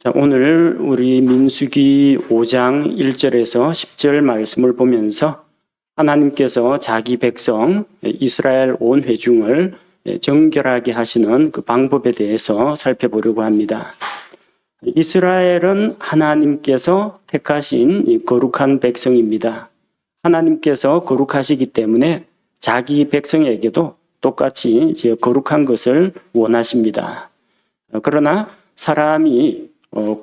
자, 오늘 우리 민수기 5장 1절에서 10절 말씀을 보면서 하나님께서 자기 백성 이스라엘 온 회중을 정결하게 하시는 그 방법에 대해서 살펴보려고 합니다. 이스라엘은 하나님께서 택하신 거룩한 백성입니다. 하나님께서 거룩하시기 때문에 자기 백성에게도 똑같이 거룩한 것을 원하십니다. 그러나 사람이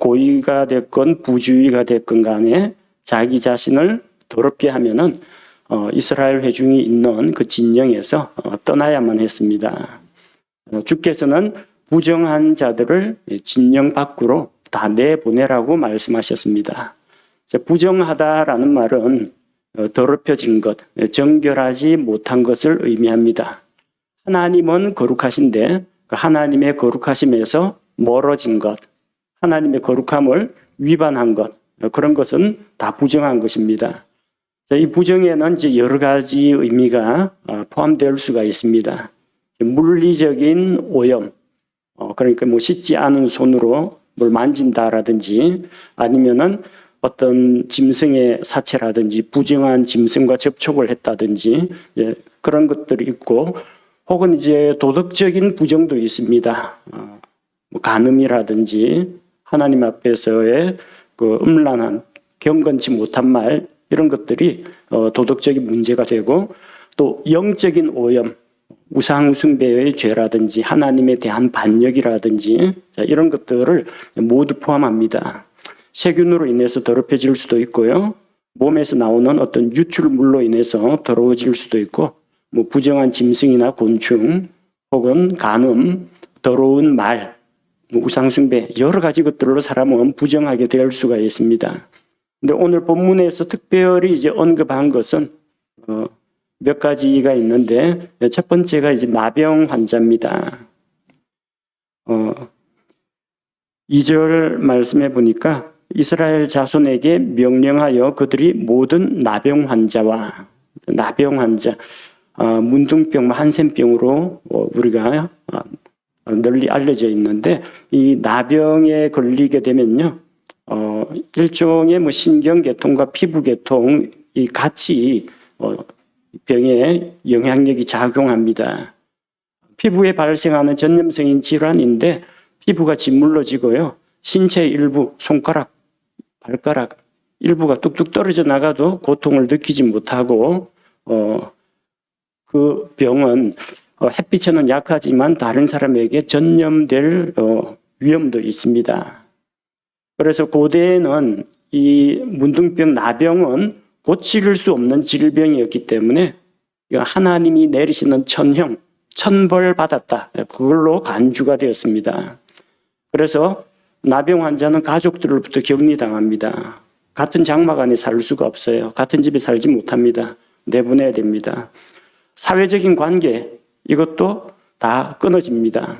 고의가 됐건 부주의가 됐건 간에 자기 자신을 더럽게 하면은 이스라엘 회중이 있는 그 진영에서 떠나야만 했습니다. 주께서는 부정한 자들을 진영 밖으로 다 내보내라고 말씀하셨습니다. 부정하다라는 말은 더럽혀진 것, 정결하지 못한 것을 의미합니다. 하나님은 거룩하신데 그 하나님의 거룩하심에서 멀어진 것, 하나님의 거룩함을 위반한 것, 그런 것은 다 부정한 것입니다. 이 부정에는 이제 여러 가지 의미가 포함될 수가 있습니다. 물리적인 오염, 그러니까 뭐 씻지 않은 손으로 뭘 만진다라든지 아니면은 어떤 짐승의 사체라든지 부정한 짐승과 접촉을 했다든지 그런 것들이 있고, 혹은 이제 도덕적인 부정도 있습니다. 간음이라든지 하나님 앞에서의 그 음란한 경건치 못한 말, 이런 것들이 도덕적인 문제가 되고, 또 영적인 오염, 우상숭배의 죄라든지 하나님에 대한 반역이라든지 이런 것들을 모두 포함합니다. 세균으로 인해서 더럽혀질 수도 있고요, 몸에서 나오는 어떤 유출물로 인해서 더러워질 수도 있고, 뭐 부정한 짐승이나 곤충 혹은 간음, 더러운 말, 우상숭배, 여러 가지 것들로 사람은 부정하게 될 수가 있습니다. 근데 오늘 본문에서 특별히 이제 언급한 것은 몇 가지가 있는데, 첫 번째가 이제 나병 환자입니다. 2절 말씀해 보니까 이스라엘 자손에게 명령하여 그들이 모든 나병 환자, 문둥병, 한센병으로 우리가 널리 알려져 있는데, 이 나병에 걸리게 되면요, 일종의 뭐 신경계통과 피부계통이 같이 병에 영향력이 작용합니다. 피부에 발생하는 전염성인 질환인데 피부가 짓물러지고요, 신체 일부, 손가락, 발가락 일부가 뚝뚝 떨어져 나가도 고통을 느끼지 못하고, 그 병은 햇빛에는 약하지만 다른 사람에게 전염될 위험도 있습니다. 그래서 고대에는 이 문둥병, 나병은 고칠 수 없는 질병이었기 때문에 하나님이 내리시는 천형, 천벌받았다, 그걸로 간주가 되었습니다. 그래서 나병 환자는 가족들로부터 격리당합니다. 같은 장막 안에 살 수가 없어요. 같은 집에 살지 못합니다. 내보내야 됩니다. 사회적인 관계, 이것도 다 끊어집니다.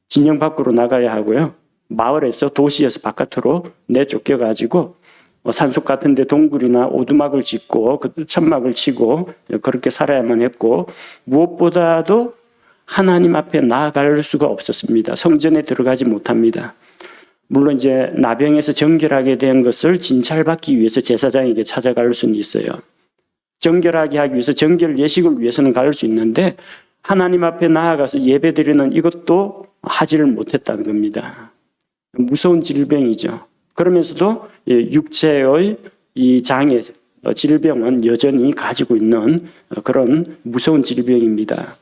진영 밖으로 나가야 하고요, 마을에서, 도시에서 바깥으로 내쫓겨가지고 산속 같은 데 동굴이나 오두막을 짓고 천막을 치고 그렇게 살아야만 했고, 무엇보다도 하나님 앞에 나아갈 수가 없었습니다. 성전에 들어가지 못합니다. 물론 이제 나병에서 정결하게 된 것을 진찰받기 위해서 제사장에게 찾아갈 수는 있어요. 정결하게 하기 위해서 정결 예식을 위해서는 갈 수 있는데, 하나님 앞에 나아가서 예배드리는 이것도 하지를 못했다는 겁니다. 무서운 질병이죠. 그러면서도 육체의 이 장애, 질병은 여전히 가지고 있는 그런 무서운 질병입니다.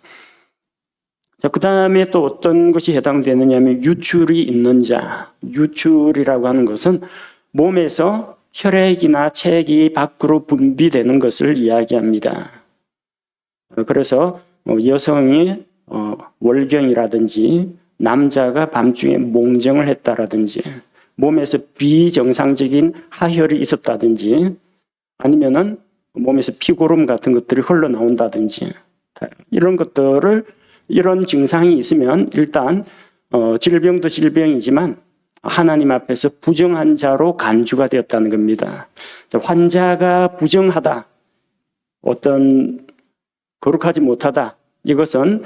자, 그 다음에 또 어떤 것이 해당되느냐 하면 유출이 있는 자. 유출이라고 하는 것은 몸에서 혈액이나 체액이 밖으로 분비되는 것을 이야기합니다. 그래서 여성이 월경이라든지 남자가 밤중에 몽정을 했다라든지 몸에서 비정상적인 하혈이 있었다든지 아니면은 몸에서 피고름 같은 것들이 흘러나온다든지 이런 것들을, 이런 증상이 있으면 일단 질병도 질병이지만 하나님 앞에서 부정한 자로 간주가 되었다는 겁니다. 환자가 부정하다, 어떤 거룩하지 못하다, 이것은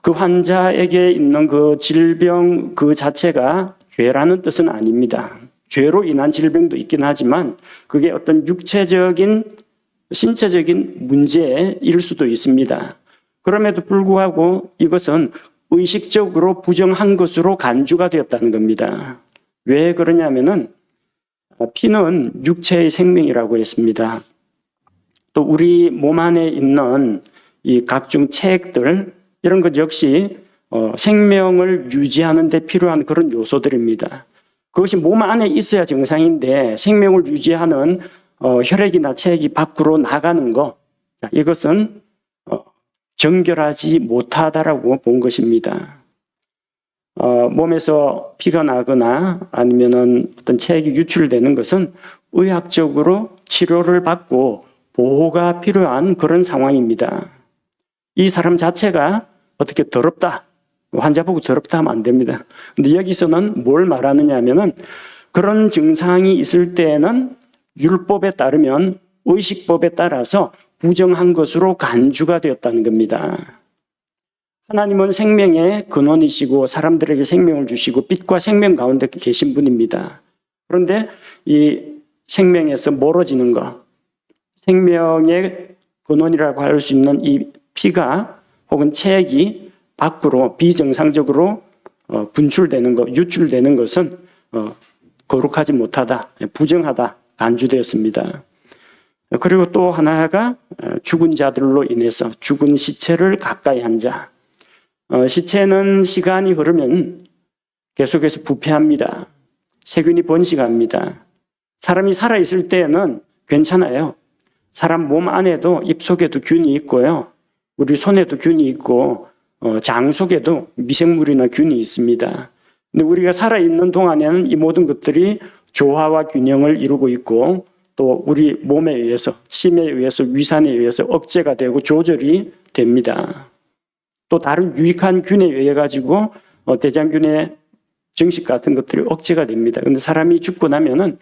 그 환자에게 있는 그 질병 그 자체가 죄라는 뜻은 아닙니다. 죄로 인한 질병도 있긴 하지만 그게 어떤 육체적인 신체적인 문제일 수도 있습니다. 그럼에도 불구하고 이것은 의식적으로 부정한 것으로 간주가 되었다는 겁니다. 왜 그러냐면은 피는 육체의 생명이라고 했습니다. 또 우리 몸 안에 있는 이 각종 체액들 이런 것 역시 생명을 유지하는 데 필요한 그런 요소들입니다. 그것이 몸 안에 있어야 정상인데 생명을 유지하는 혈액이나 체액이 밖으로 나가는 것, 이것은 정결하지 못하다라고 본 것입니다. 몸에서 피가 나거나 아니면은 어떤 체액이 유출되는 것은 의학적으로 치료를 받고 보호가 필요한 그런 상황입니다. 이 사람 자체가 어떻게 더럽다, 환자 보고 더럽다 하면 안 됩니다. 근데 여기서는 뭘 말하느냐 하면은 그런 증상이 있을 때에는 율법에 따르면 의식법에 따라서 부정한 것으로 간주가 되었다는 겁니다. 하나님은 생명의 근원이시고 사람들에게 생명을 주시고 빛과 생명 가운데 계신 분입니다. 그런데 이 생명에서 멀어지는 것, 생명의 근원이라고 할 수 있는 이 피가 혹은 체액이 밖으로 비정상적으로 분출되는 것, 유출되는 것은 거룩하지 못하다, 부정하다, 간주되었습니다. 그리고 또 하나가 죽은 자들로 인해서 죽은 시체를 가까이 한 자. 시체는 시간이 흐르면 계속해서 부패합니다. 세균이 번식합니다. 사람이 살아있을 때는 괜찮아요. 사람 몸 안에도 입속에도 균이 있고요. 우리 손에도 균이 있고 장 속에도 미생물이나 균이 있습니다. 근데 우리가 살아있는 동안에는 이 모든 것들이 조화와 균형을 이루고 있고 또 우리 몸에 의해서 침에 의해서 위산에 의해서 억제가 되고 조절이 됩니다. 또 다른 유익한 균에 의해 가지고 대장균의 증식 같은 것들이 억제가 됩니다. 그런데 사람이 죽고 나면은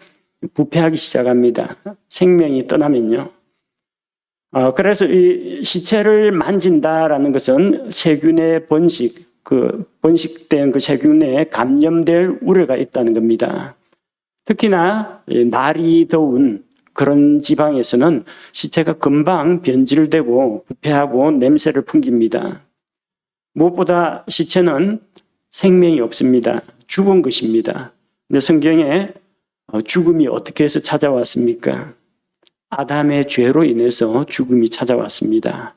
부패하기 시작합니다. 생명이 떠나면요. 그래서 이 시체를 만진다라는 것은 세균의 번식된 그 세균에 감염될 우려가 있다는 겁니다. 특히나 날이 더운 그런 지방에서는 시체가 금방 변질되고 부패하고 냄새를 풍깁니다. 무엇보다 시체는 생명이 없습니다. 죽은 것입니다. 근데 성경에 죽음이 어떻게 해서 찾아왔습니까? 아담의 죄로 인해서 죽음이 찾아왔습니다.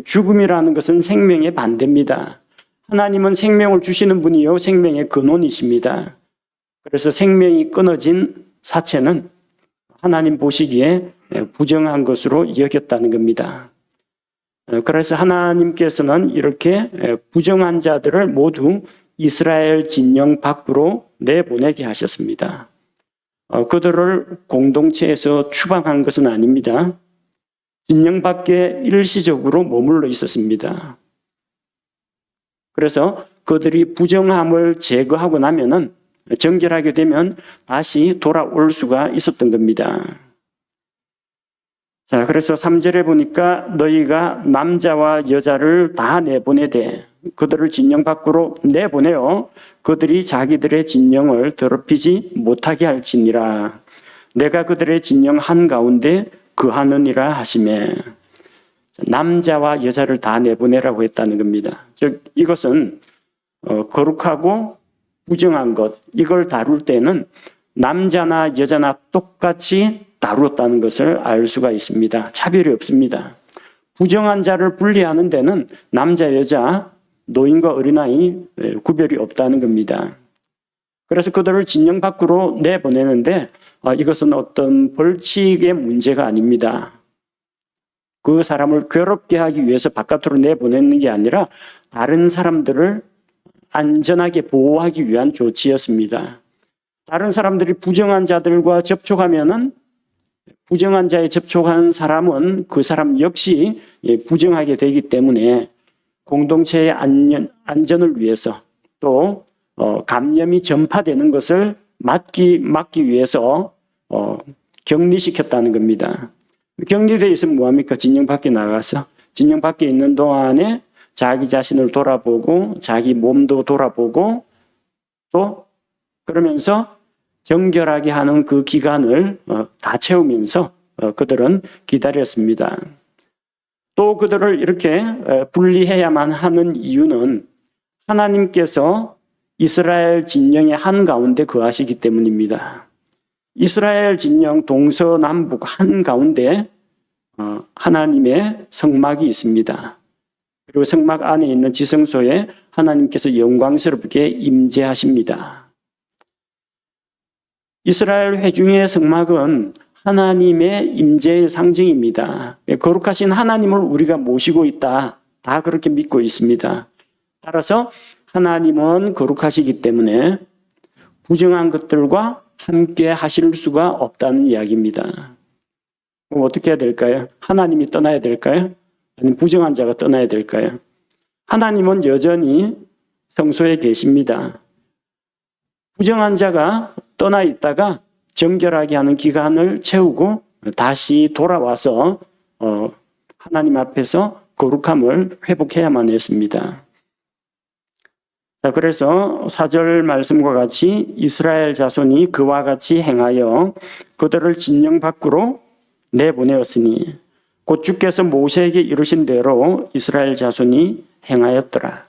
죽음이라는 것은 생명의 반대입니다. 하나님은 생명을 주시는 분이요 생명의 근원이십니다. 그래서 생명이 끊어진 사체는 하나님 보시기에 부정한 것으로 여겼다는 겁니다. 그래서 하나님께서는 이렇게 부정한 자들을 모두 이스라엘 진영 밖으로 내보내게 하셨습니다. 그들을 공동체에서 추방한 것은 아닙니다. 진영 밖에 일시적으로 머물러 있었습니다. 그래서 그들이 부정함을 제거하고 나면은 정결하게 되면 다시 돌아올 수가 있었던 겁니다. 자, 그래서 3절에 보니까 너희가 남자와 여자를 다 내보내되 그들을 진영 밖으로 내보내어 그들이 자기들의 진영을 더럽히지 못하게 할지니라. 내가 그들의 진영 한가운데 거하느니라 하시매. 남자와 여자를 다 내보내라고 했다는 겁니다. 즉 이것은 거룩하고 부정한 것, 이걸 다룰 때는 남자나 여자나 똑같이 다루었다는 것을 알 수가 있습니다. 차별이 없습니다. 부정한 자를 분리하는 데는 남자, 여자, 노인과 어린아이 구별이 없다는 겁니다. 그래서 그들을 진영 밖으로 내보내는데 이것은 어떤 벌칙의 문제가 아닙니다. 그 사람을 괴롭게 하기 위해서 바깥으로 내보내는 게 아니라 다른 사람들을 안전하게 보호하기 위한 조치였습니다. 다른 사람들이 부정한 자들과 접촉하면은 부정한 자에 접촉한 사람은 그 사람 역시 부정하게 되기 때문에 공동체의 안전을 위해서 또 감염이 전파되는 것을 막기 위해서 격리시켰다는 겁니다. 격리되어 있으면 뭐합니까? 진영 밖에 나가서 진영 밖에 있는 동안에 자기 자신을 돌아보고 자기 몸도 돌아보고 또 그러면서 정결하게 하는 그 기간을 다 채우면서 그들은 기다렸습니다. 또 그들을 이렇게 분리해야만 하는 이유는 하나님께서 이스라엘 진영의 한가운데 거하시기 때문입니다. 이스라엘 진영 동서남북 한가운데 하나님의 성막이 있습니다. 그리고 성막 안에 있는 지성소에 하나님께서 영광스럽게 임재하십니다. 이스라엘 회중의 성막은 하나님의 임재의 상징입니다. 거룩하신 하나님을 우리가 모시고 있다. 다 그렇게 믿고 있습니다. 따라서 하나님은 거룩하시기 때문에 부정한 것들과 함께 하실 수가 없다는 이야기입니다. 그럼 어떻게 해야 될까요? 하나님이 떠나야 될까요? 아니면 부정한 자가 떠나야 될까요? 하나님은 여전히 성소에 계십니다. 부정한 자가 떠나 있다가 정결하게 하는 기간을 채우고 다시 돌아와서 하나님 앞에서 거룩함을 회복해야만 했습니다. 자, 그래서 4절 말씀과 같이 이스라엘 자손이 그와 같이 행하여 그들을 진영 밖으로 내보내었으니 곧 주께서 모세에게 이르신 대로 이스라엘 자손이 행하였더라.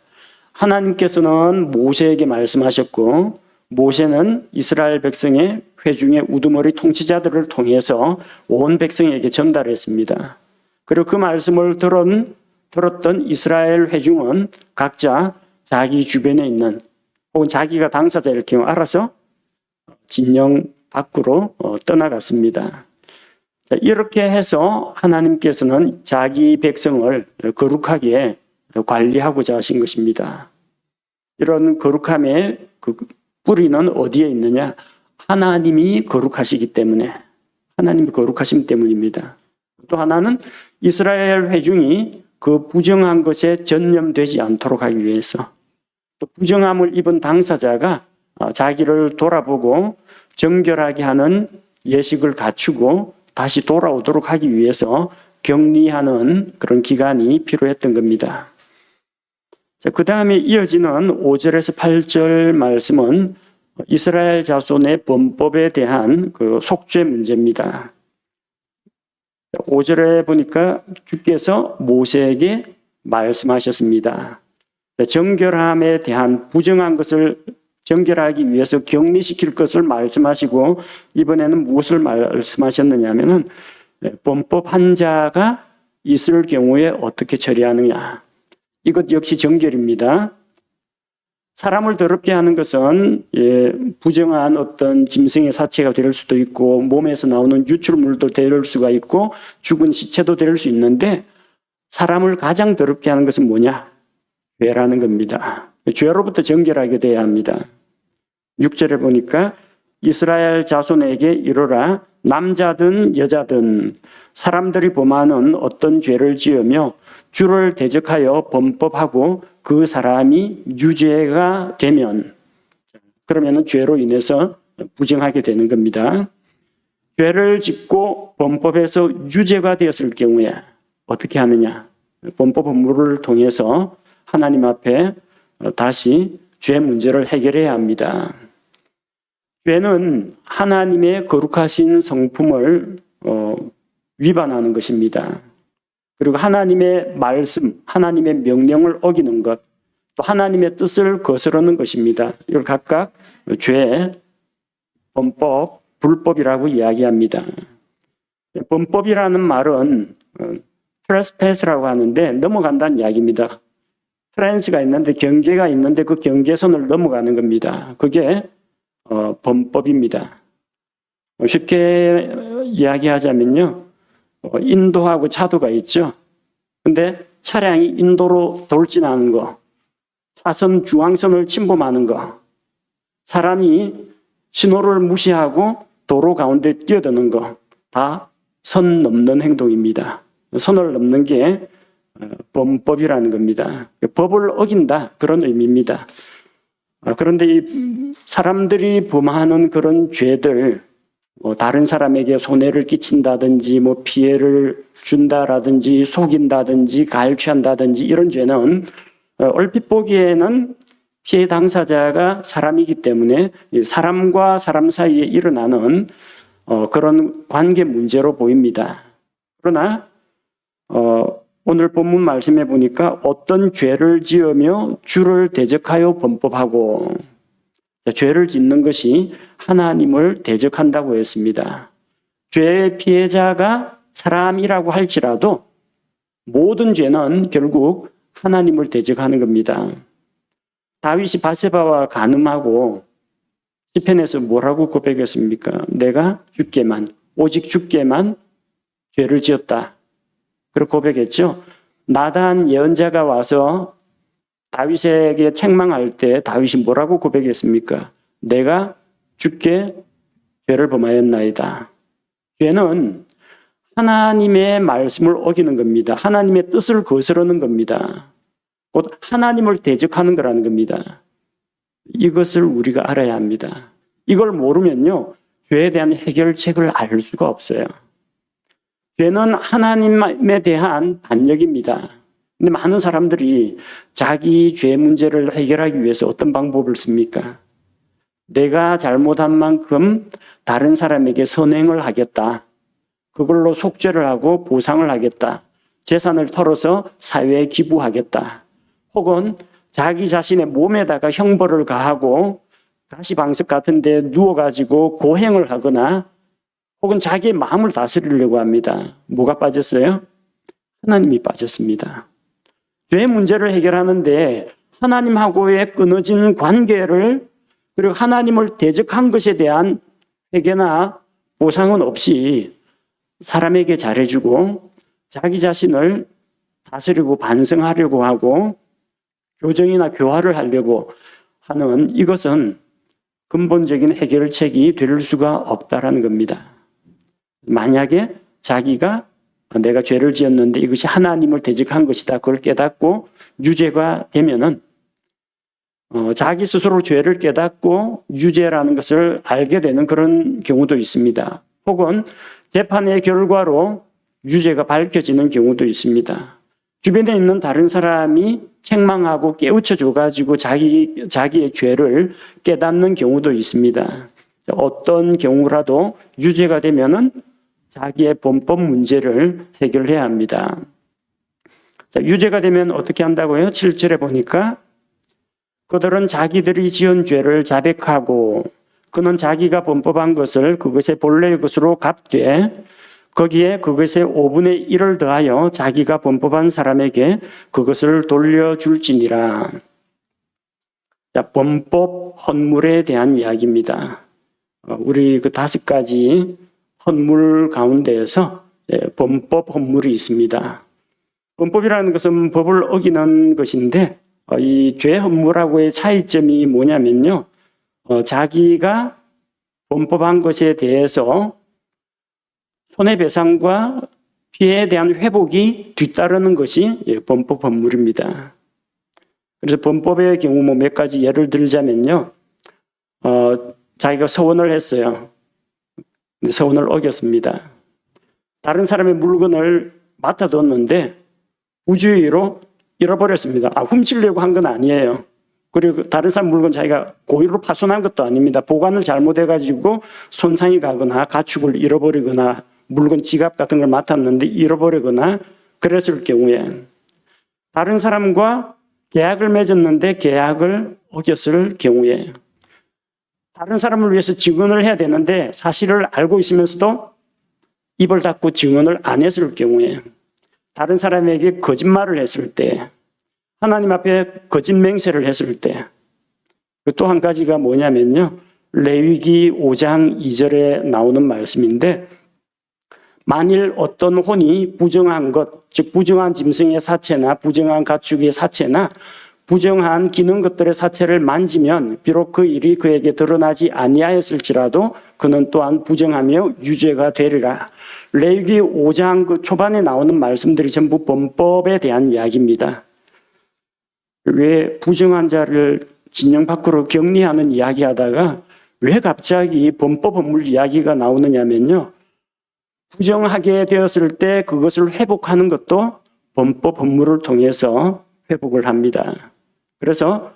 하나님께서는 모세에게 말씀하셨고 모세는 이스라엘 백성의 회중의 우두머리 통치자들을 통해서 온 백성에게 전달했습니다. 그리고 그 말씀을 들었던 이스라엘 회중은 각자 자기 주변에 있는 혹은 자기가 당사자일 경우 알아서 진영 밖으로 떠나갔습니다. 이렇게 해서 하나님께서는 자기 백성을 거룩하게 관리하고자 하신 것입니다. 이런 거룩함의 그 뿌리는 어디에 있느냐? 하나님이 거룩하시기 때문에, 하나님이 거룩하심 때문입니다. 또 하나는 이스라엘 회중이 그 부정한 것에 전념되지 않도록 하기 위해서, 또 부정함을 입은 당사자가 자기를 돌아보고 정결하게 하는 예식을 갖추고 다시 돌아오도록 하기 위해서 격리하는 그런 기간이 필요했던 겁니다. 그 다음에 이어지는 5절에서 8절 말씀은 이스라엘 자손의 범법에 대한 그 속죄 문제입니다. 5절에 보니까 주께서 모세에게 말씀하셨습니다. 정결함에 대한 부정한 것을 정결하기 위해서 격리시킬 것을 말씀하시고 이번에는 무엇을 말씀하셨느냐 하면은 범법한 자가 있을 경우에 어떻게 처리하느냐. 이것 역시 정결입니다. 사람을 더럽게 하는 것은 부정한 어떤 짐승의 사체가 될 수도 있고 몸에서 나오는 유출물도 될 수가 있고 죽은 시체도 될 수 있는데 사람을 가장 더럽게 하는 것은 뭐냐? 죄라는 겁니다. 죄로부터 정결하게 돼야 합니다. 6절에 보니까 이스라엘 자손에게 이르라 남자든 여자든 사람들이 범하는 어떤 죄를 지으며 주를 대적하여 범법하고 그 사람이 유죄가 되면 그러면 죄로 인해서 부정하게 되는 겁니다. 죄를 짓고 범법에서 유죄가 되었을 경우에 어떻게 하느냐? 범법 업무를 통해서 하나님 앞에 다시 죄 문제를 해결해야 합니다. 죄는 하나님의 거룩하신 성품을 위반하는 것입니다. 그리고 하나님의 말씀, 하나님의 명령을 어기는 것, 또 하나님의 뜻을 거스르는 것입니다. 이걸 각각 죄, 범법, 불법이라고 이야기합니다. 범법이라는 말은 트레스패스라고 하는데 넘어간다는 이야기입니다. 트랜스가 있는데 경계가 있는데 그 경계선을 넘어가는 겁니다. 그게 범법입니다. 쉽게 이야기하자면요. 인도하고 차도가 있죠. 근데 차량이 인도로 돌진하는 거, 차선 중앙선을 침범하는 거, 사람이 신호를 무시하고 도로 가운데 뛰어드는 거, 다 선 넘는 행동입니다. 선을 넘는 게 범법이라는 겁니다. 법을 어긴다 그런 의미입니다. 그런데 이 사람들이 범하는 그런 죄들, 다른 사람에게 손해를 끼친다든지 피해를 준다라든지 속인다든지 갈취한다든지 이런 죄는 얼핏 보기에는 피해 당사자가 사람이기 때문에 사람과 사람 사이에 일어나는 그런 관계 문제로 보입니다. 그러나 오늘 본문 말씀해 보니까 어떤 죄를 지으며 주를 대적하여 범법하고, 죄를 짓는 것이 하나님을 대적한다고 했습니다. 죄의 피해자가 사람이라고 할지라도 모든 죄는 결국 하나님을 대적하는 겁니다. 다윗이 밧세바와 간음하고 시편에서 뭐라고 고백했습니까? 내가 주께만, 오직 주께만 죄를 지었다. 그렇게 고백했죠. 나단 예언자가 와서 다윗에게 책망할 때 다윗이 뭐라고 고백했습니까? 내가 주께 죄를 범하였나이다. 죄는 하나님의 말씀을 어기는 겁니다. 하나님의 뜻을 거스르는 겁니다. 곧 하나님을 대적하는 거라는 겁니다. 이것을 우리가 알아야 합니다. 이걸 모르면요, 죄에 대한 해결책을 알 수가 없어요. 죄는 하나님에 대한 반역입니다. 근데 많은 사람들이 자기 죄 문제를 해결하기 위해서 어떤 방법을 씁니까? 내가 잘못한 만큼 다른 사람에게 선행을 하겠다. 그걸로 속죄를 하고 보상을 하겠다. 재산을 털어서 사회에 기부하겠다. 혹은 자기 자신의 몸에다가 형벌을 가하고 가시방석 같은 데 누워가지고 고행을 하거나 혹은 자기의 마음을 다스리려고 합니다. 뭐가 빠졌어요? 하나님이 빠졌습니다. 죄 문제를 해결하는데 하나님하고의 끊어진 관계를, 그리고 하나님을 대적한 것에 대한 회개나 보상은 없이 사람에게 잘해주고 자기 자신을 다스리고 반성하려고 하고 교정이나 교화를 하려고 하는, 이것은 근본적인 해결책이 될 수가 없다라는 겁니다. 만약에 자기가 내가 죄를 지었는데 이것이 하나님을 대적한 것이다, 그걸 깨닫고 유죄가 되면은 자기 스스로 죄를 깨닫고 유죄라는 것을 알게 되는 그런 경우도 있습니다. 혹은 재판의 결과로 유죄가 밝혀지는 경우도 있습니다. 주변에 있는 다른 사람이 책망하고 깨우쳐줘가지고 자기의 죄를 깨닫는 경우도 있습니다. 어떤 경우라도 유죄가 되면은 자기의 범법 문제를 해결해야 합니다. 자, 유죄가 되면 어떻게 한다고요? 7절에 보니까 그들은 자기들이 지은 죄를 자백하고 그는 자기가 범법한 것을 그것의 본래의 것으로 갚되 거기에 그것의 5분의 1을 더하여 자기가 범법한 사람에게 그것을 돌려줄지니라. 자, 범법 헌물에 대한 이야기입니다. 우리 그 5가지 헌물 가운데에서 범법 헌물이 있습니다. 범법이라는 것은 법을 어기는 것인데 이 죄 헌물하고의 차이점이 뭐냐면요, 자기가 범법한 것에 대해서 손해배상과 피해에 대한 회복이 뒤따르는 것이 범법 헌물입니다. 그래서 범법의 경우 몇 가지 예를 들자면요, 자기가 서원을 했어요. 서원을 어겼습니다. 다른 사람의 물건을 맡아뒀는데 부주의로 잃어버렸습니다. 훔치려고 한 건 아니에요. 그리고 다른 사람 물건 자기가 고의로 파손한 것도 아닙니다. 보관을 잘못해가지고 손상이 가거나 가축을 잃어버리거나 물건 지갑 같은 걸 맡았는데 잃어버리거나 그랬을 경우에, 다른 사람과 계약을 맺었는데 계약을 어겼을 경우에, 다른 사람을 위해서 증언을 해야 되는데 사실을 알고 있으면서도 입을 닫고 증언을 안 했을 경우에, 다른 사람에게 거짓말을 했을 때, 하나님 앞에 거짓 맹세를 했을 때, 또 한 가지가 뭐냐면요, 레위기 5장 2절에 나오는 말씀인데, 만일 어떤 혼이 부정한 것, 즉 부정한 짐승의 사체나 부정한 가축의 사체나 부정한 기는 것들의 사체를 만지면 비록 그 일이 그에게 드러나지 아니하였을지라도 그는 또한 부정하며 유죄가 되리라. 레위기 5장 그 초반에 나오는 말씀들이 전부 범법에 대한 이야기입니다. 왜 부정한 자를 진영 밖으로 격리하는 이야기하다가 왜 갑자기 범법 헌물 이야기가 나오느냐면요, 부정하게 되었을 때 그것을 회복하는 것도 범법 헌물을 통해서 회복을 합니다. 그래서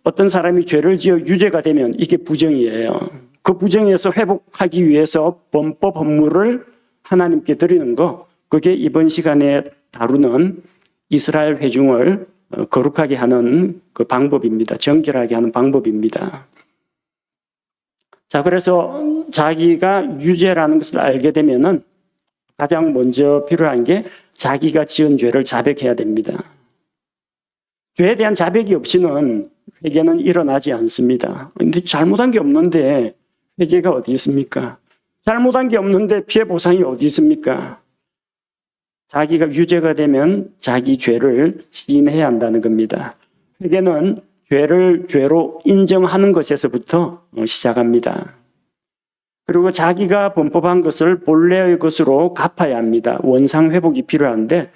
어떤 사람이 죄를 지어 유죄가 되면 이게 부정이에요. 그 부정에서 회복하기 위해서 범법 헌물을 하나님께 드리는 거, 그게 이번 시간에 다루는 이스라엘 회중을 거룩하게 하는 그 방법입니다. 정결하게 하는 방법입니다. 자, 그래서 자기가 유죄라는 것을 알게 되면은 가장 먼저 필요한 게 자기가 지은 죄를 자백해야 됩니다. 죄에 대한 자백이 없이는 회개는 일어나지 않습니다. 근데 잘못한 게 없는데 회개가 어디 있습니까? 잘못한 게 없는데 피해 보상이 어디 있습니까? 자기가 유죄가 되면 자기 죄를 시인해야 한다는 겁니다. 회개는 죄를 죄로 인정하는 것에서부터 시작합니다. 그리고 자기가 범법한 것을 본래의 것으로 갚아야 합니다. 원상 회복이 필요한데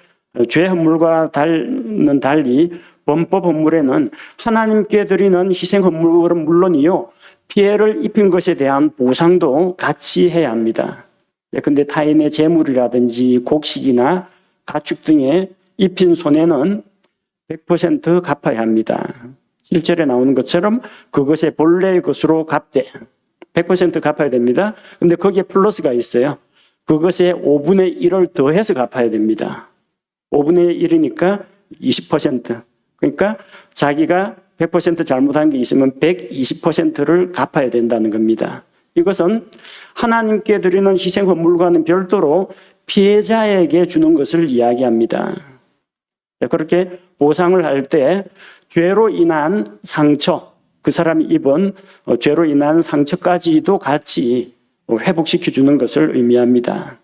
죄 헌물과 달리 범법 헌물에는 하나님께 드리는 희생 헌물은 물론이요, 피해를 입힌 것에 대한 보상도 같이 해야 합니다. 예컨대 타인의 재물이라든지 곡식이나 가축 등에 입힌 손해는 100% 갚아야 합니다. 1절에 나오는 것처럼 그것의 본래의 것으로 갚되 100% 갚아야 됩니다. 근데 거기에 플러스가 있어요. 그것의 5분의 1을 더해서 갚아야 됩니다. 5분의 1이니까 20%. 그러니까 자기가 100% 잘못한 게 있으면 120%를 갚아야 된다는 겁니다. 이것은 하나님께 드리는 희생 헌물과는 별도로 피해자에게 주는 것을 이야기합니다. 그렇게 보상을 할 때 죄로 인한 상처, 그 사람이 입은 죄로 인한 상처까지도 같이 회복시켜 주는 것을 의미합니다.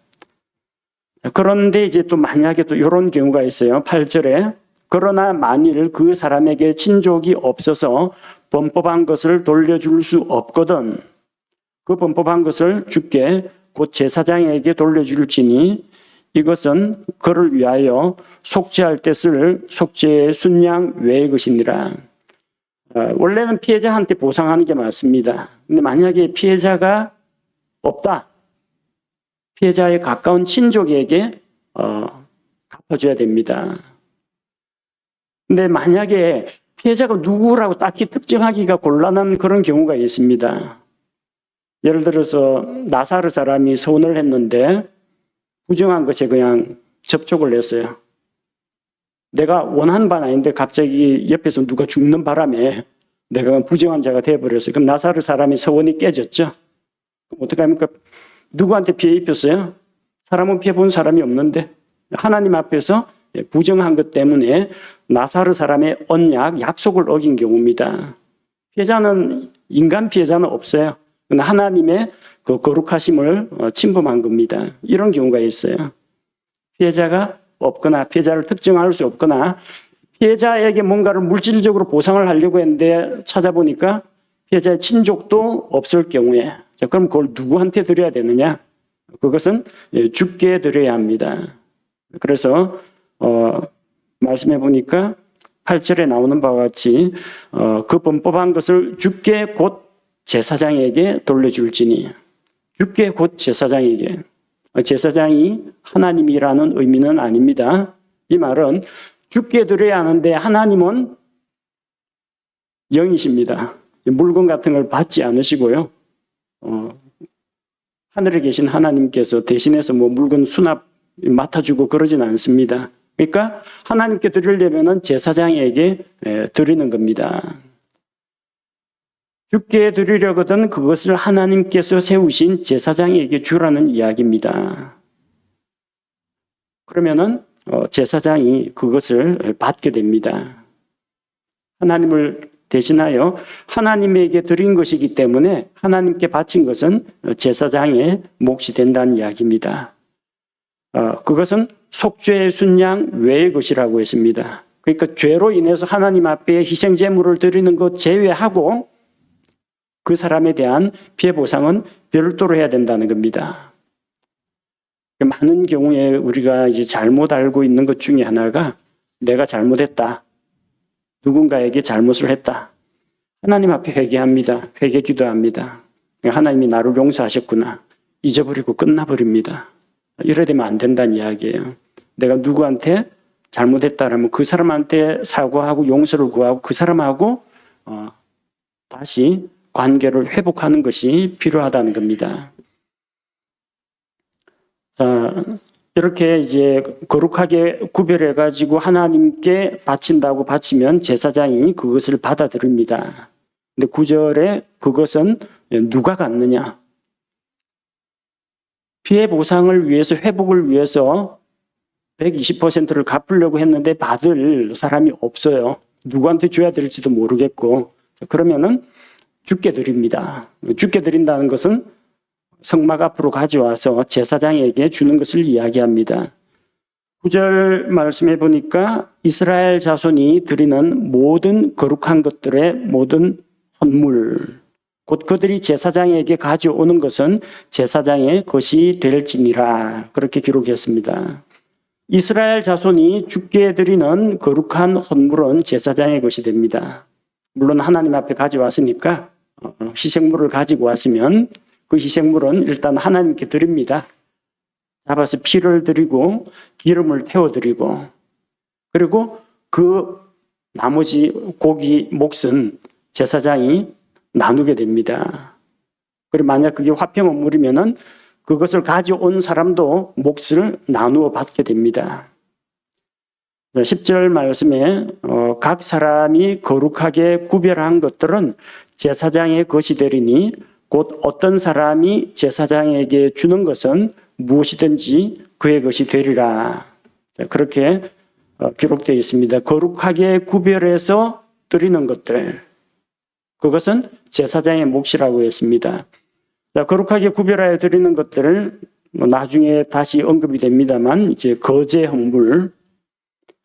그런데 이제 또 만약에 또 이런 경우가 있어요. 8절에 그러나 만일 그 사람에게 친족이 없어서 범법한 것을 돌려줄 수 없거든 그 범법한 것을 주께 곧 제사장에게 돌려줄지니 이것은 그를 위하여 속죄할 때 쓸 속죄의 순양 외의 것이니라. 원래는 피해자한테 보상하는 게 맞습니다. 근데 만약에 피해자가 없다. 피해자의 가까운 친족에게 갚아줘야 됩니다. 근데 만약에 피해자가 누구라고 딱히 특정하기가 곤란한 그런 경우가 있습니다. 예를 들어서 나사르 사람이 서원을 했는데 부정한 것에 그냥 접촉을 했어요. 내가 원한 바는 아닌데 갑자기 옆에서 누가 죽는 바람에 내가 부정한 자가 되어버렸어요. 그럼 나사르 사람이 서원이 깨졌죠. 그럼 어떻게 합니까? 누구한테 피해 입혔어요? 사람은 피해 본 사람이 없는데 하나님 앞에서 부정한 것 때문에 나사르 사람의 언약, 약속을 어긴 경우입니다. 피해자는, 인간 피해자는 없어요. 하나님의 그 거룩하심을 침범한 겁니다. 이런 경우가 있어요. 피해자가 없거나 피해자를 특정할 수 없거나 피해자에게 뭔가를 물질적으로 보상을 하려고 했는데 찾아보니까 피해자의 친족도 없을 경우에 자, 그럼 그걸 누구한테 드려야 되느냐? 그것은 주께 드려야 합니다. 그래서 말씀해 보니까 8절에 나오는 바와 같이 그 범법한 것을 주께 곧 제사장에게 돌려줄지니 주께 곧 제사장에게 제사장이 하나님이라는 의미는 아닙니다. 이 말은 주께 드려야 하는데 하나님은 영이십니다. 물건 같은 걸 받지 않으시고요. 하늘에 계신 하나님께서 대신해서 뭐 물건 수납 맡아주고 그러진 않습니다. 그러니까 하나님께 드리려면 제사장에게 드리는 겁니다. 주께 드리려거든 그것을 하나님께서 세우신 제사장에게 주라는 이야기입니다. 그러면은 제사장이 그것을 받게 됩니다. 하나님을 대신하여 하나님에게 드린 것이기 때문에 하나님께 바친 것은 제사장의 몫이 된다는 이야기입니다. 그것은 속죄의 순양 외의 것이라고 했습니다. 그러니까 죄로 인해서 하나님 앞에 희생 제물을 드리는 것 제외하고 그 사람에 대한 피해 보상은 별도로 해야 된다는 겁니다. 많은 경우에 우리가 이제 잘못 알고 있는 것 중에 하나가 내가 잘못했다. 누군가에게 잘못을 했다. 하나님 앞에 회개합니다. 회개 기도합니다. 하나님이 나를 용서하셨구나. 잊어버리고 끝나버립니다. 이래 되면 안 된다는 이야기예요. 내가 누구한테 잘못했다라면 그 사람한테 사과하고 용서를 구하고 그 사람하고 다시 관계를 회복하는 것이 필요하다는 겁니다. 자, 이렇게 이제 거룩하게 구별해 가지고 하나님께 바친다고 바치면 제사장이 그것을 받아들입니다. 근데 9절에 그것은 누가 갖느냐? 피해 보상을 위해서, 회복을 위해서 120%를 갚으려고 했는데 받을 사람이 없어요. 누구한테 줘야 될지도 모르겠고. 그러면은 주께 드립니다. 주께 드린다는 것은 성막 앞으로 가져와서 제사장에게 주는 것을 이야기합니다. 9절 말씀해 보니까 이스라엘 자손이 드리는 모든 거룩한 것들의 모든 헌물, 곧 그들이 제사장에게 가져오는 것은 제사장의 것이 될지니라, 그렇게 기록했습니다. 이스라엘 자손이 주께 드리는 거룩한 헌물은 제사장의 것이 됩니다. 물론 하나님 앞에 가져왔으니까 희생물을 가지고 왔으면 그 희생물은 일단 하나님께 드립니다. 잡아서 피를 드리고 기름을 태워드리고, 그리고 그 나머지 고기 몫은 제사장이 나누게 됩니다. 그리고 만약 그게 화평 헌물이면은 그것을 가져온 사람도 몫을 나누어 받게 됩니다. 10절 말씀에 각 사람이 거룩하게 구별한 것들은 제사장의 것이 되리니 곧 어떤 사람이 제사장에게 주는 것은 무엇이든지 그의 것이 되리라. 그렇게 기록되어 있습니다. 거룩하게 구별해서 드리는 것들, 그것은 제사장의 몫이라고 했습니다. 거룩하게 구별하여 드리는 것들을 나중에 다시 언급이 됩니다만, 이제 거제 헌물,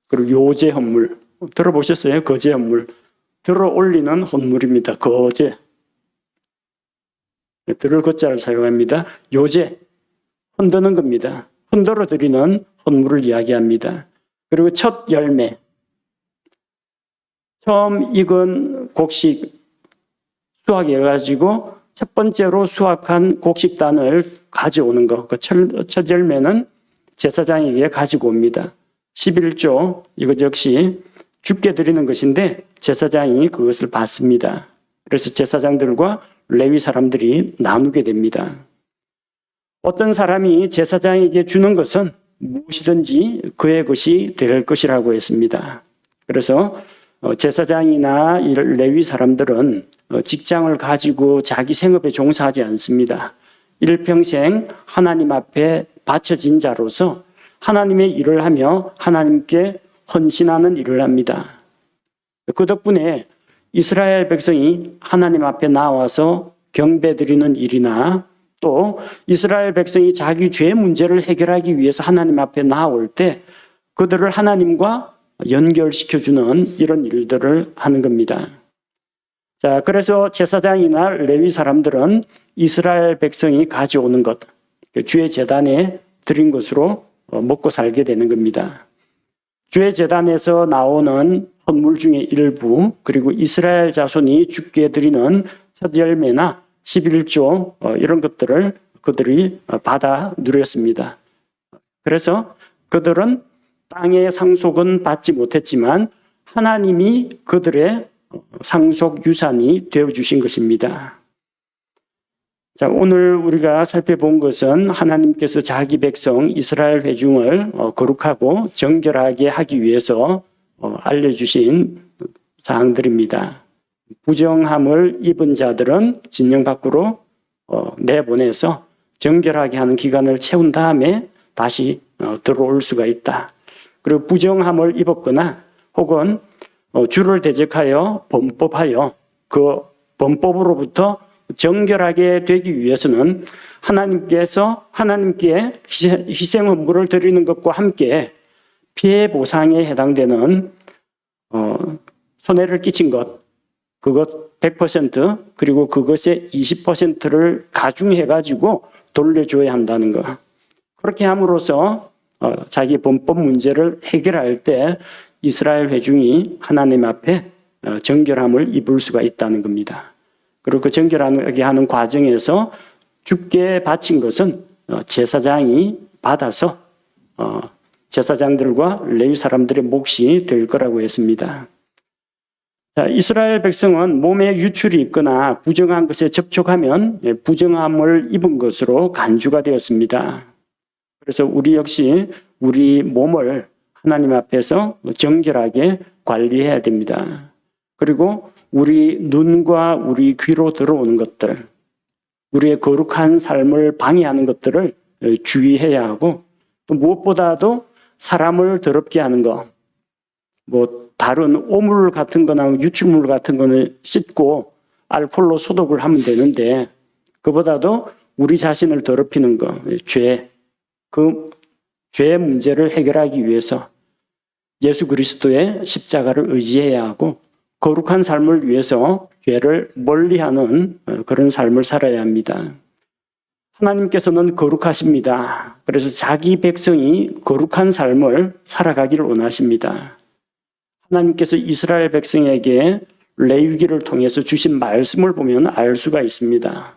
그리고 요제 헌물, 들어보셨어요? 거제 헌물. 들어 올리는 헌물입니다. 거제. 들을 거자를 사용합니다. 요제, 흔드는 겁니다. 흔들어 드리는 헌물을 이야기합니다. 그리고 첫 열매, 처음 익은 곡식 수확해가지고 첫 번째로 수확한 곡식단을 가져오는 것, 그 첫 열매는 제사장에게 가지고 옵니다. 11조, 이것 역시 주께 드리는 것인데 제사장이 그것을 받습니다. 그래서 제사장들과 레위 사람들이 나누게 됩니다. 어떤 사람이 제사장에게 주는 것은 무엇이든지 그의 것이 될 것이라고 했습니다. 그래서 제사장이나 레위 사람들은 직장을 가지고 자기 생업에 종사하지 않습니다. 일평생 하나님 앞에 바쳐진 자로서 하나님의 일을 하며 하나님께 헌신하는 일을 합니다. 그 덕분에 이스라엘 백성이 하나님 앞에 나와서 경배드리는 일이나 또 이스라엘 백성이 자기 죄 문제를 해결하기 위해서 하나님 앞에 나올 때 그들을 하나님과 연결시켜주는 이런 일들을 하는 겁니다. 자, 그래서 제사장이나 레위 사람들은 이스라엘 백성이 가져오는 것, 주의 제단에 드린 것으로 먹고 살게 되는 겁니다. 주의 제단에서 나오는 헌물 중에 일부, 그리고 이스라엘 자손이 주께 드리는 첫 열매나 11조 이런 것들을 그들이 받아 누렸습니다. 그래서 그들은 땅의 상속은 받지 못했지만 하나님이 그들의 상속 유산이 되어주신 것입니다. 자, 오늘 우리가 살펴본 것은 하나님께서 자기 백성 이스라엘 회중을 거룩하고 정결하게 하기 위해서 알려주신 사항들입니다. 부정함을 입은 자들은 진영 밖으로 내보내서 정결하게 하는 기간을 채운 다음에 다시 들어올 수가 있다. 그리고 부정함을 입었거나 혹은 주를 대적하여 범법하여 그 범법으로부터 정결하게 되기 위해서는 하나님께 희생 헌물을 드리는 것과 함께 피해 보상에 해당되는 손해를 끼친 것, 그것 100% 그리고 그것의 20%를 가중해가지고 돌려줘야 한다는 것. 그렇게 함으로써 자기 범법 문제를 해결할 때 이스라엘 회중이 하나님 앞에 정결함을 입을 수가 있다는 겁니다. 그리고 그 정결하게 하는 과정에서 주께 바친 것은 제사장이 받아서 제사장들과 레위 사람들의 몫이 될 거라고 했습니다. 자, 이스라엘 백성은 몸에 유출이 있거나 부정한 것에 접촉하면 부정함을 입은 것으로 간주가 되었습니다. 그래서 우리 역시 우리 몸을 하나님 앞에서 정결하게 관리해야 됩니다. 그리고 우리 눈과 우리 귀로 들어오는 것들, 우리의 거룩한 삶을 방해하는 것들을 주의해야 하고, 또 무엇보다도 사람을 더럽게 하는 것, 다른 오물 같은 거나 유출물 같은 거는 씻고 알코올로 소독을 하면 되는데, 그보다도 우리 자신을 더럽히는 것, 그 죄의 문제를 해결하기 위해서 예수 그리스도의 십자가를 의지해야 하고, 거룩한 삶을 위해서 죄를 멀리하는 그런 삶을 살아야 합니다. 하나님께서는 거룩하십니다. 그래서 자기 백성이 거룩한 삶을 살아가기를 원하십니다. 하나님께서 이스라엘 백성에게 레위기를 통해서 주신 말씀을 보면 알 수가 있습니다.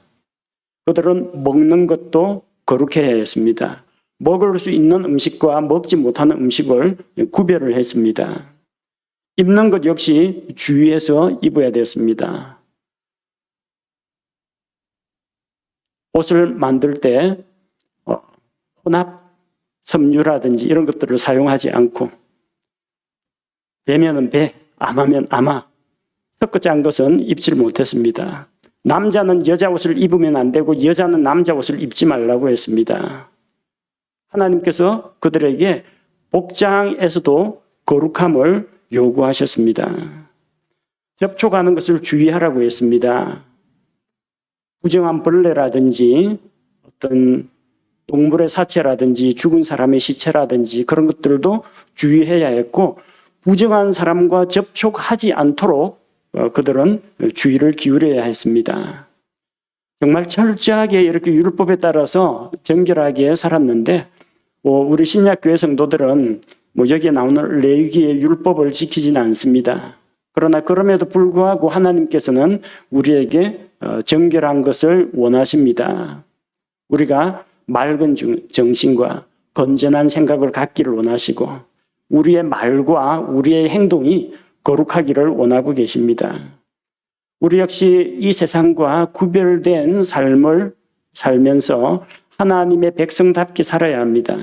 그들은 먹는 것도 거룩해야 했습니다. 먹을 수 있는 음식과 먹지 못하는 음식을 구별을 했습니다. 입는 것 역시 주의해서 입어야 됐습니다. 옷을 만들 때 혼합 섬유라든지 이런 것들을 사용하지 않고, 배면은 배, 암하면 암하, 섞어 짠 것은 입질 못했습니다. 남자는 여자 옷을 입으면 안 되고 여자는 남자 옷을 입지 말라고 했습니다. 하나님께서 그들에게 복장에서도 거룩함을 요구하셨습니다. 접촉하는 것을 주의하라고 했습니다. 부정한 벌레라든지 어떤 동물의 사체라든지 죽은 사람의 시체라든지 그런 것들도 주의해야 했고, 부정한 사람과 접촉하지 않도록 그들은 주의를 기울여야 했습니다. 정말 철저하게 이렇게 율법에 따라서 정결하게 살았는데, 우리 신약교회 성도들은 여기에 나오는 레위기의 율법을 지키지는 않습니다. 그러나 그럼에도 불구하고 하나님께서는 우리에게 정결한 것을 원하십니다. 우리가 맑은 정신과 건전한 생각을 갖기를 원하시고, 우리의 말과 우리의 행동이 거룩하기를 원하고 계십니다. 우리 역시 이 세상과 구별된 삶을 살면서 하나님의 백성답게 살아야 합니다.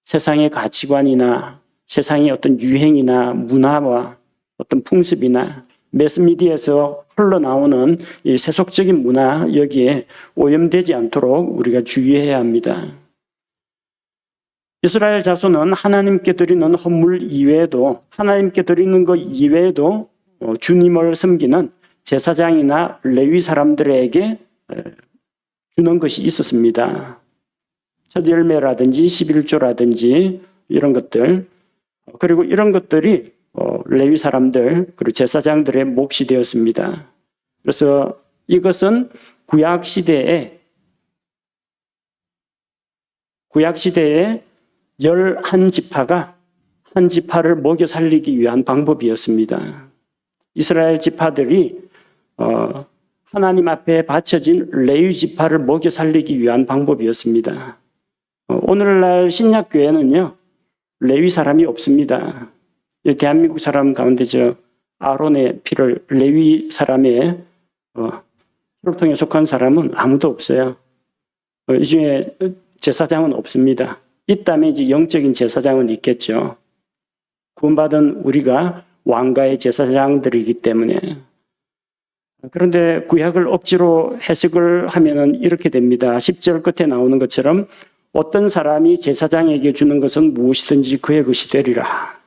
세상의 가치관이나 세상의 어떤 유행이나 문화와 어떤 풍습이나 매스미디어에서 흘러나오는 이 세속적인 문화, 여기에 오염되지 않도록 우리가 주의해야 합니다. 이스라엘 자손은 하나님께 드리는 헌물 이외에도, 하나님께 드리는 것 이외에도 주님을 섬기는 제사장이나 레위 사람들에게 주는 것이 있었습니다. 첫 열매라든지 11조라든지 이런 것들, 그리고 이런 것들이 레위 사람들 그리고 제사장들의 몫이 되었습니다. 그래서 이것은 구약 시대에 11지파가 한 지파를 먹여 살리기 위한 방법이었습니다. 이스라엘 지파들이 하나님 앞에 바쳐진 레위 지파를 먹여 살리기 위한 방법이었습니다. 오늘날 신약교회는요, 레위 사람이 없습니다. 대한민국 사람 가운데 아론의 피를 레위 사람의 혈통에 속한 사람은 아무도 없어요. 이 중에 제사장은 없습니다. 있다면 이제 영적인 제사장은 있겠죠. 구원받은 우리가 왕가의 제사장들이기 때문에. 그런데 구약을 억지로 해석을 하면은 이렇게 됩니다. 10절 끝에 나오는 것처럼 어떤 사람이 제사장에게 주는 것은 무엇이든지 그의 것이 되리라.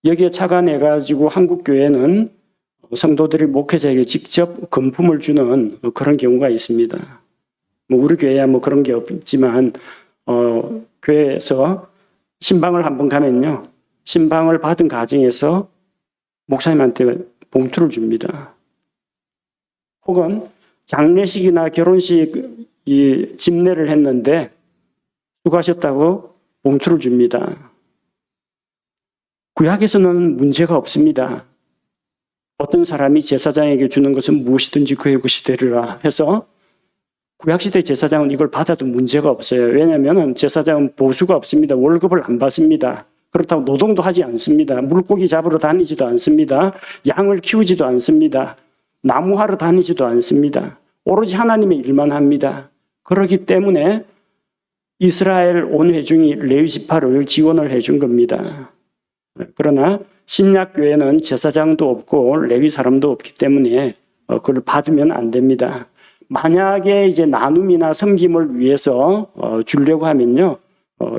여기에 착안해가지고 한국교회는 성도들이 목회자에게 직접 금품을 주는 그런 경우가 있습니다. 우리 교회야 그런 게 없지만, 교회에서 신방을 한번 가면요, 신방을 받은 가정에서 목사님한테 봉투를 줍니다. 혹은 장례식이나 결혼식 집례를 했는데 수고하셨다고 봉투를 줍니다. 구약에서는 문제가 없습니다. 어떤 사람이 제사장에게 주는 것은 무엇이든지 그의 것이 되리라 해서 구약시대 제사장은 이걸 받아도 문제가 없어요. 왜냐하면 제사장은 보수가 없습니다. 월급을 안 받습니다. 그렇다고 노동도 하지 않습니다. 물고기 잡으러 다니지도 않습니다. 양을 키우지도 않습니다. 나무하러 다니지도 않습니다. 오로지 하나님의 일만 합니다. 그렇기 때문에 이스라엘 온 회중이 레위 지파를 지원을 해준 겁니다. 그러나 신약교회는 제사장도 없고 레위 사람도 없기 때문에 그걸 받으면 안 됩니다. 만약에 이제 나눔이나 섬김을 위해서 주려고 하면요,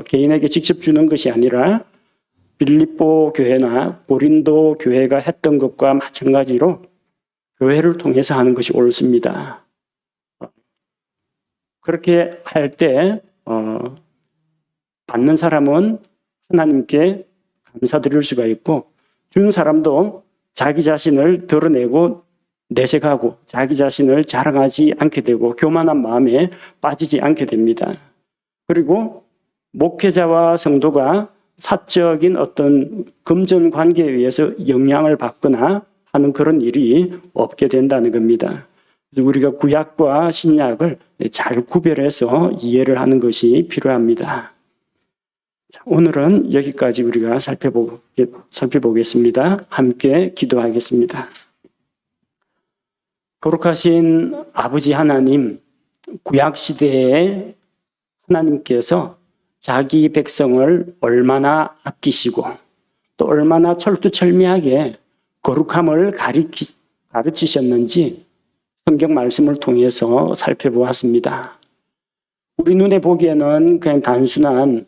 개인에게 직접 주는 것이 아니라 빌립보 교회나 고린도 교회가 했던 것과 마찬가지로 교회를 통해서 하는 것이 옳습니다. 그렇게 할 때 받는 사람은 하나님께 감사드릴 수가 있고, 준 사람도 자기 자신을 드러내고 내색하고 자기 자신을 자랑하지 않게 되고 교만한 마음에 빠지지 않게 됩니다. 그리고 목회자와 성도가 사적인 어떤 금전 관계에 의해서 영향을 받거나 하는 그런 일이 없게 된다는 겁니다. 우리가 구약과 신약을 잘 구별해서 이해를 하는 것이 필요합니다. 오늘은 여기까지 우리가 살펴보겠습니다. 함께 기도하겠습니다. 거룩하신 아버지 하나님, 구약시대에 하나님께서 자기 백성을 얼마나 아끼시고 또 얼마나 철두철미하게 거룩함을 가르치셨는지 성경 말씀을 통해서 살펴보았습니다. 우리 눈에 보기에는 그냥 단순한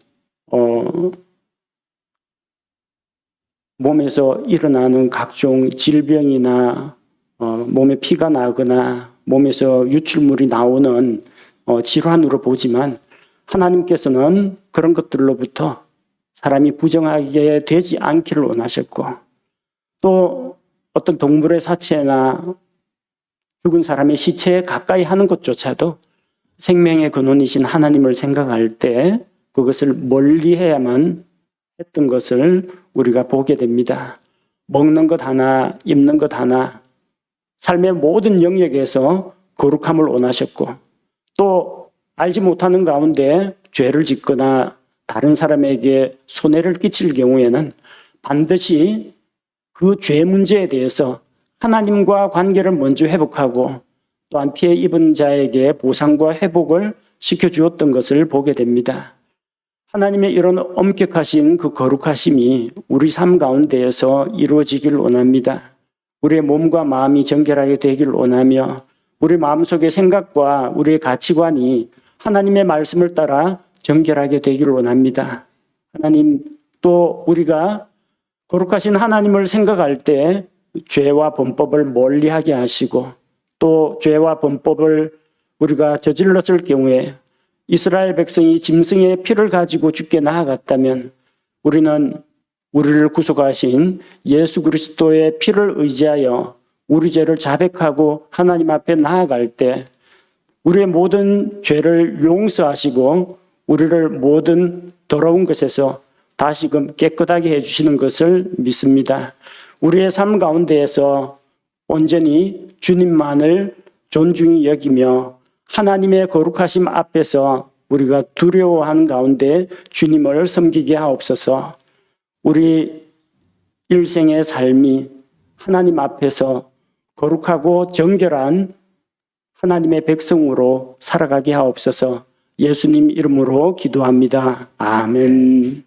몸에서 일어나는 각종 질병이나 몸에 피가 나거나 몸에서 유출물이 나오는 질환으로 보지만 하나님께서는 그런 것들로부터 사람이 부정하게 되지 않기를 원하셨고, 또 어떤 동물의 사체나 죽은 사람의 시체에 가까이 하는 것조차도 생명의 근원이신 하나님을 생각할 때 그것을 멀리해야만 했던 것을 우리가 보게 됩니다. 먹는 것 하나, 입는 것 하나, 삶의 모든 영역에서 거룩함을 원하셨고, 또 알지 못하는 가운데 죄를 짓거나 다른 사람에게 손해를 끼칠 경우에는 반드시 그 죄 문제에 대해서 하나님과 관계를 먼저 회복하고 또한 피해 입은 자에게 보상과 회복을 시켜주었던 것을 보게 됩니다. 하나님의 이런 엄격하신 그 거룩하심이 우리 삶 가운데에서 이루어지길 원합니다. 우리의 몸과 마음이 정결하게 되길 원하며 우리 마음속의 생각과 우리의 가치관이 하나님의 말씀을 따라 정결하게 되길 원합니다. 하나님, 또 우리가 거룩하신 하나님을 생각할 때 죄와 범법을 멀리하게 하시고, 또 죄와 범법을 우리가 저질렀을 경우에 이스라엘 백성이 짐승의 피를 가지고 주께 나아갔다면 우리는 우리를 구속하신 예수 그리스도의 피를 의지하여 우리 죄를 자백하고 하나님 앞에 나아갈 때 우리의 모든 죄를 용서하시고 우리를 모든 더러운 것에서 다시금 깨끗하게 해주시는 것을 믿습니다. 우리의 삶 가운데에서 온전히 주님만을 존중히 여기며 하나님의 거룩하심 앞에서 우리가 두려워하는 가운데 주님을 섬기게 하옵소서. 우리 일생의 삶이 하나님 앞에서 거룩하고 정결한 하나님의 백성으로 살아가게 하옵소서. 예수님 이름으로 기도합니다. 아멘.